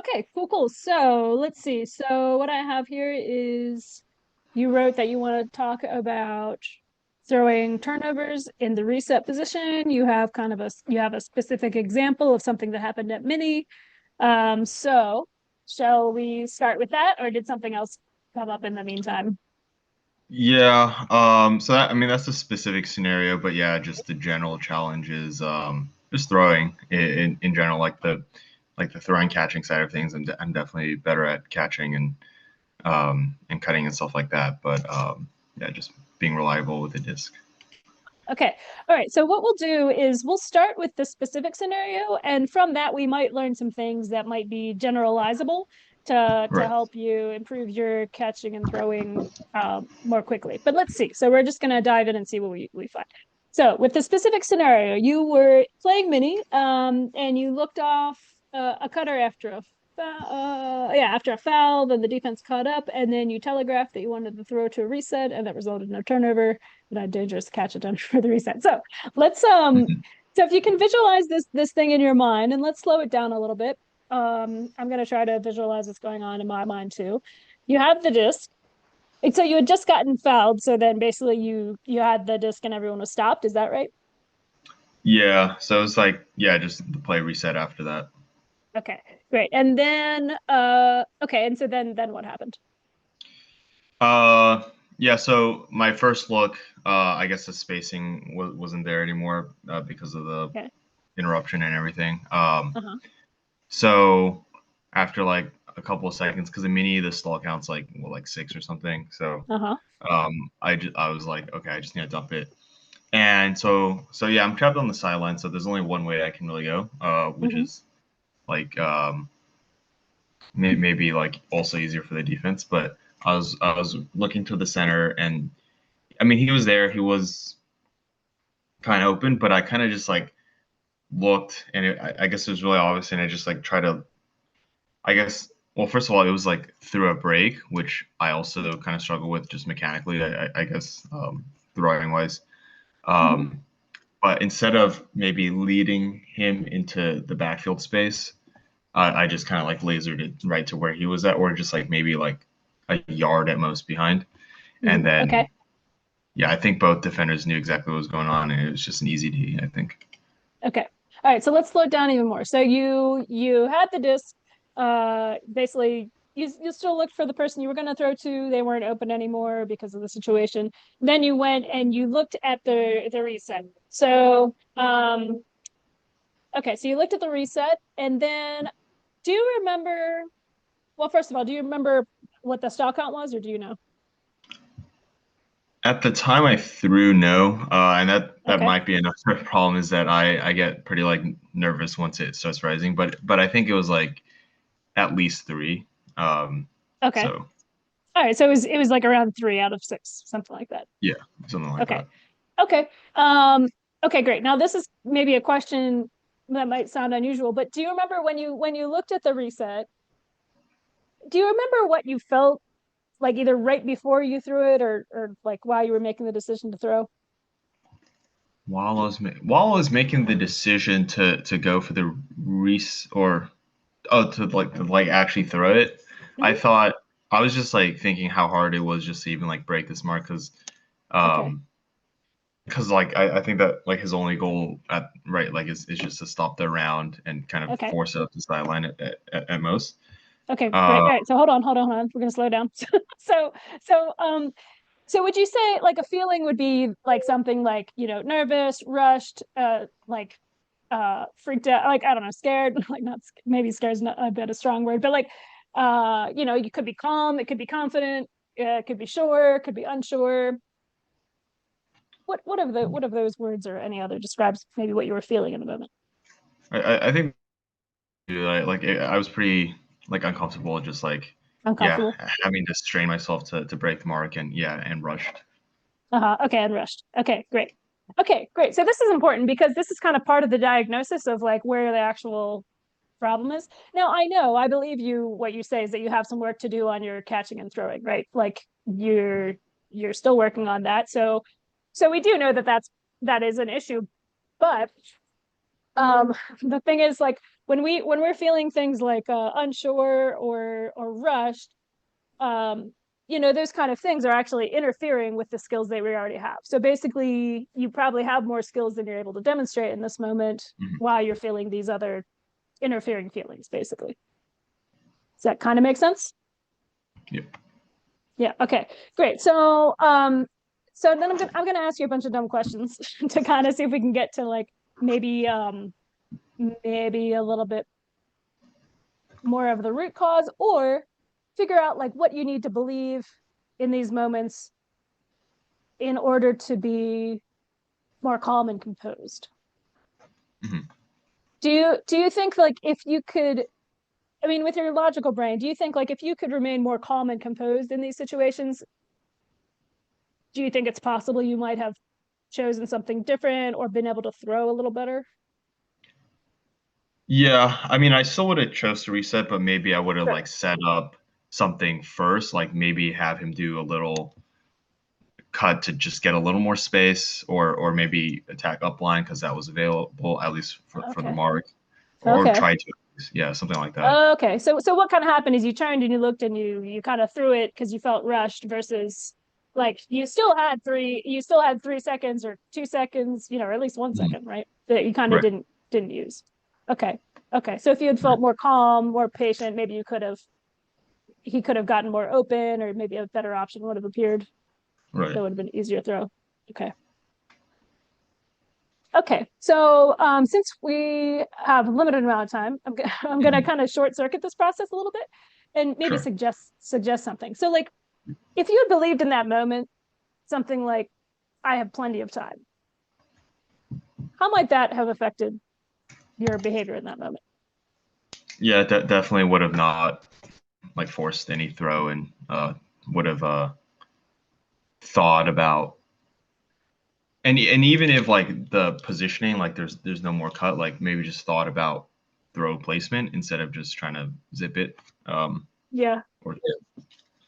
Okay, cool, cool. So let's see. So what I have here is you wrote that you want to talk about throwing turnovers in the reset position. You have kind of you have a specific example of something that happened at mini. So shall we start with that, or did something else come up in the meantime? Yeah, so that, I mean that's a specific scenario, but yeah, just the general challenge is just throwing in general, like the throwing catching side of things. I'm definitely better at catching and cutting and stuff like that, but yeah, just being reliable with the disc. Okay. All right. So what we'll do is we'll start with the specific scenario, and from that we might learn some things that might be generalizable to Right. help you improve your catching and throwing more quickly. But let's see. So we're just going to dive in and see what we find. So with the specific scenario, you were playing mini, and you looked off a cutter after after a foul. Then the defense caught up, and then you telegraphed that you wanted to throw to a reset, and that resulted in a turnover, not dangerous catch it done for the reset. So let's Mhm. so if you can visualize this thing in your mind, and let's slow it down a little bit. I'm gonna try to visualize what's going on in my mind too. You have the disc. And so you had just gotten fouled, so then basically you had the disc and everyone was stopped. Is that right? Yeah, so it's like yeah, just the play reset after that. Okay, great. And then okay, and so then what happened? Uh, yeah, so my first look, I guess the spacing wasn't there anymore because of the Okay. interruption and everything. Uh-huh. So after like a couple of seconds, because the mini the stall count's like what, like six or something. So Uh-huh. I was like, okay, I just need to dump it. And so yeah, I'm trapped on the sideline. So there's only one way I can really go, which Hmm. is like maybe like also easier for the defense. But I was looking to the center, and I mean he was there. He was kind of open, but I kind of just like looked, and I guess it was really obvious, and I just like try to I guess, well, first of all, it was like through a break, which I also kind of struggle with just mechanically, I guess, throwing wise. Hmm. Um, but instead of maybe leading him into the backfield space, I just kind of like lasered it right to where he was at, or just like maybe like a yard at most behind. Hmm. And Okay. then, yeah, I think both defenders knew exactly what was going on, and it was just an easy D, I think. Okay. All right. So let's slow it down even more. So you had the disc. Basically, you still looked for the person you were going to throw to. They weren't open anymore because of the situation. Then you went and you looked at the reset. So okay. So you looked at the reset, and then do you remember? Well, first of all, do you remember what the stall count was, or do you know? At the time I threw no, and that Okay. might be another problem is that I get pretty like nervous once it starts rising, but I think it was like at least three. Um, Okay. so All right. So it was like around 3 out of 6, something like that. yeah, something like Okay. that. Okay. Um, okay, great. Now this is maybe a question that might sound unusual, but do you remember when you looked at the reset, do you remember what you felt like either right before you threw it or like while you were making the decision to throw? While I was making the decision to go for the res or to like actually throw it, I Hmm. thought I was just like thinking how hard it was just to even like break this mark Okay. um because like I think that like his only goal at right like is just to stop the round and kind of Okay. force it up the sideline at most. Okay, great. Uh, All right. So hold on. We're gonna slow down. So so so would you say like a feeling would be like something like, nervous, rushed, like freaked out, like I don't know, scared, like not maybe scared is not a bit a strong word, but like you could be calm, it could be confident, it could be sure, it could be unsure. What of those words or any other describes maybe what you were feeling in the moment? I think I was pretty like uncomfortable, just like yeah, Uncomfortable. having to strain myself to break the mark and yeah, and rushed. Uh-huh. Okay, and rushed. Okay, great. Okay, great. So this is important because this is kind of part of the diagnosis of like where the actual problem is. Now, I know, I believe you, what you say is that you have some work to do on your catching and throwing, right? Like you're still working on that. So we do know that that is an issue, but The thing is, like, when we're feeling things like unsure or rushed, um, those kind of things are actually interfering with the skills that we already have. So basically, you probably have more skills than you're able to demonstrate in this moment Mhm. while you're feeling these other interfering feelings, basically. Does that kind of make sense? Yep. Yeah. Okay. Great. So then I'm gonna ask you a bunch of dumb questions to kind of see if we can get to like maybe maybe a little bit more of the root cause, or figure out like what you need to believe in these moments in order to be more calm and composed. Mhm. Do you think like if you could, I mean, with your logical brain, do you think like if you could remain more calm and composed in these situations, do you think it's possible you might have chosen something different or been able to throw a little better? Yeah, I mean, I still would have chose to reset, but maybe I would have Sure. like set up something first, like maybe have him do a little cut to just get a little more space, or maybe attack upline because that was available at least for the Okay. mark, or Okay. try to, yeah, something like that. Okay. So what kind of happened is you turned and you looked and you kind of threw it because you felt rushed versus like you still had 3 seconds or 2 seconds, or at least one Mhm. second, right? That you kind of Right, didn't use. Okay. Okay. So if you had right, felt more calm, more patient, maybe he could have gotten more open, or maybe a better option would have appeared. right. That would have been easier throw. Okay. Okay, so since we have a limited amount of time, I'm gonna Mhm. kind of short circuit this process a little bit and maybe Sure. suggest something. So, like, if you had believed in that moment, something like, "I have plenty of time," how might that have affected your behavior in that moment? Yeah, definitely would have not like forced any throw, and would have thought about, and even if like the positioning, like there's no more cut, like maybe just thought about throw placement instead of just trying to zip it. Yeah, Or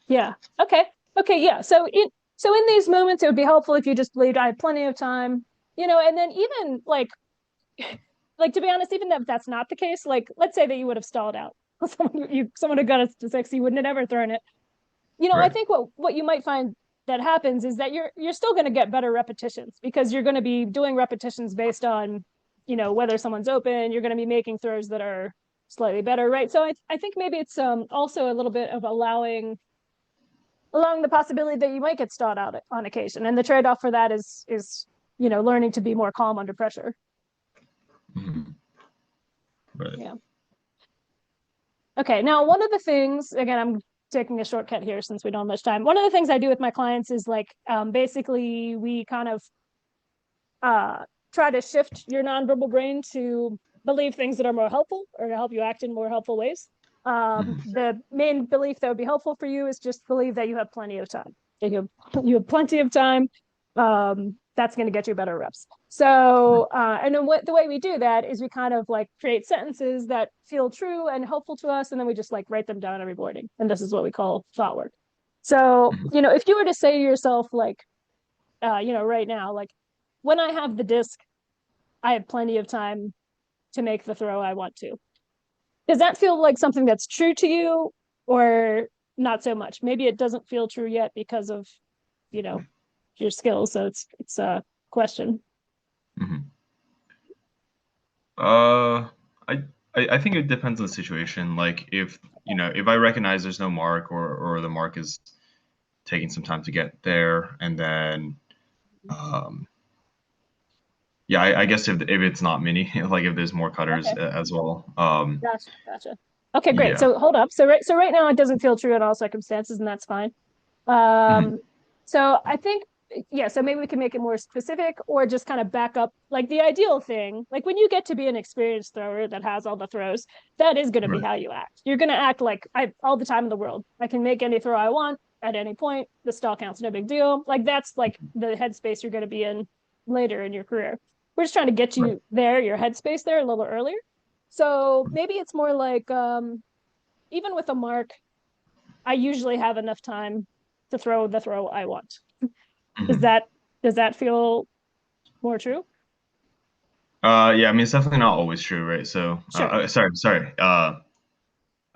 yeah. Okay, okay, yeah. So in these moments, it would be helpful if you just believed I had plenty of time, and then even like to be honest, even if that's not the case, like let's say that you would have stalled out. Someone had got us to 6, you wouldn't have ever thrown it. I right. think what you might find that happens is that you're still going to get better repetitions because you're going to be doing repetitions based on, whether someone's open. You're going to be making throws that are slightly better, right? So I think maybe it's also a little bit of allowing the possibility that you might get stalled out on occasion, and the trade-off for that is learning to be more calm under pressure. Mhm. Right. Yeah. Okay, now one of the things, again, I'm taking a shortcut here since we don't have much time. One of the things I do with my clients is like basically we kind of uh, try to shift your nonverbal brain to believe things that are more helpful or to help you act in more helpful ways. Mhm. The main belief that would be helpful for you is just believe that you have plenty of time. That you have plenty of time. That's going to get you better reps. So, and then the way we do that is we kind of like create sentences that feel true and helpful to us, and then we just like write them down every morning. And this is what we call thought work. So, Mhm. if you were to say to yourself, like, right now, like, when I have the disc, I have plenty of time to make the throw I want to. Does that feel like something that's true to you, or not so much? Maybe it doesn't feel true yet because of, you know, your skills. So it's a question. Mhm. Uh, I, I think it depends on the situation. Like if I recognize there's no mark, or the mark is taking some time to get there, and then um, yeah, I guess if it's not mini, like if there's more cutters Okay. as well, Gotcha. Gotcha. Okay, great. yeah. So hold up. So right now it doesn't feel true in all circumstances, and that's fine. Mhm. Um, so I think, yeah, so maybe we can make it more specific or just kind of back up like the ideal thing. Like when you get to be an experienced thrower that has all the throws, that is going to be Right. how you act. You're going to act like I all the time in the world. I can make any throw I want at any point. The stall count's no big deal. Like that's like the headspace you're going to be in later in your career. We're just trying to get Right. you there, your headspace there a little earlier. So maybe it's more like even with a mark, I usually have enough time to throw the throw I want. Does Mhm. that does that feel more true? Yeah, I mean, it's definitely not always true, right? So, Sure. sorry.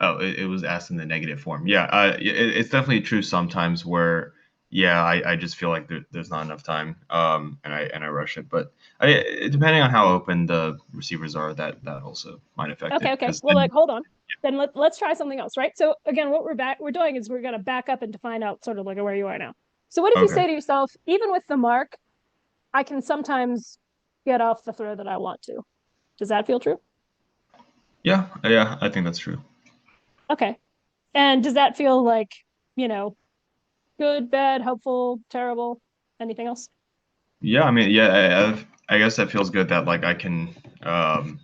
Oh, it was asked in the negative form. Yeah, it's definitely true sometimes where, yeah, I just feel like there's not enough time, and I rush it. But depending on how open the receivers are, that also might affect Okay, it. okay. Because Well, like, hold on. Then let's try something else, right? So again, what we're doing is we're gonna back up and to find out sort of like where you are now. So what if you okay, say to yourself, even with the mark, I can sometimes get off the throw that I want to. Does that feel true? yeah, I think that's true. Okay. And does that feel like, you know, good, bad, helpful, terrible, anything else? Yeah, I mean, yeah, I guess that feels good that like I can, um,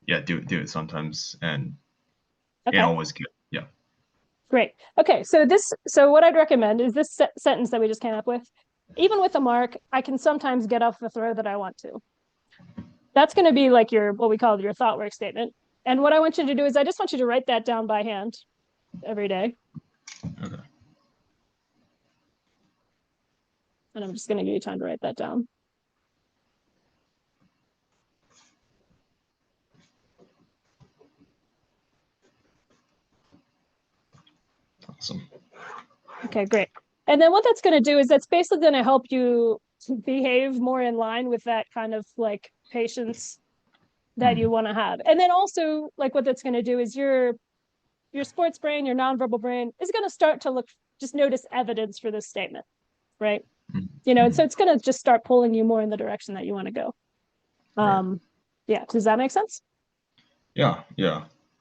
yeah, do it sometimes and Okay. always get, yeah. Great. Okay, so what I'd recommend is this sentence that we just came up with. Even with a mark, I can sometimes get off the throw that I want to. That's going to be like your what we call your thought work statement. And what I want you to do is I just want you to write that down by hand every day. Okay, And I'm just going to give you time to write that down. awesome. Okay, great. And then what that's going to do is that's basically going to help you to behave more in line with that kind of like patience that you Hmm. want to have. And then also like what that's going to do is your sports brain, your nonverbal brain is going to start to look just notice evidence for this statement, right? And so Hmm. it's going to just start pulling you more in the direction that you want to go. Right. Um, yeah, does that make sense? Yeah.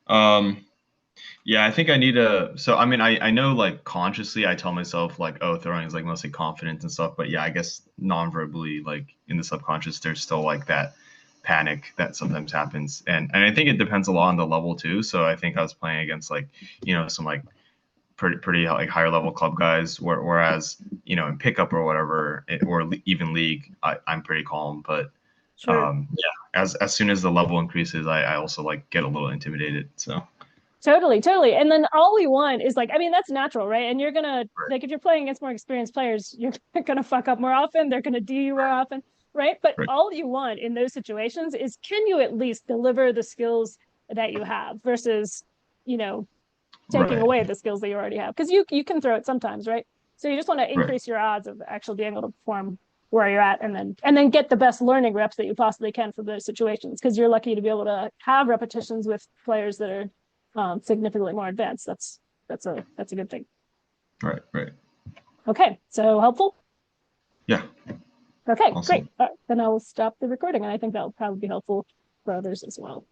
Um, Yeah, I think I need to. So, I mean, I know like consciously I tell myself like, oh, throwing is like mostly confidence and stuff. But yeah, I guess non-verbally, like in the subconscious, there's still like that panic that sometimes happens. And I think it depends a lot on the level too. So I think I was playing against like, some like pretty like higher level club guys, whereas, in pickup or whatever, even league, I'm pretty calm. But Sure. yeah, as soon as the level increases, I also like get a little intimidated. So, Totally, totally. And then all we want is like, I mean, that's natural, right? And you're gonna right, like if you're playing against more experienced players, you're gonna fuck up more often, they're gonna do you more often, right? But right, all you want in those situations is can you at least deliver the skills that you have versus, you know, taking right, away the skills that you already have. Because you can throw it sometimes, right? So you just want to right. increase your odds of actually being able to perform where you're at and then get the best learning reps that you possibly can for those situations because you're lucky to be able to have repetitions with players that are significantly more advanced. That's a good thing. Right, right. Okay, so helpful. Yeah, Okay, great. awesome. Then I will stop the recording, and I think that will probably be helpful for others as well.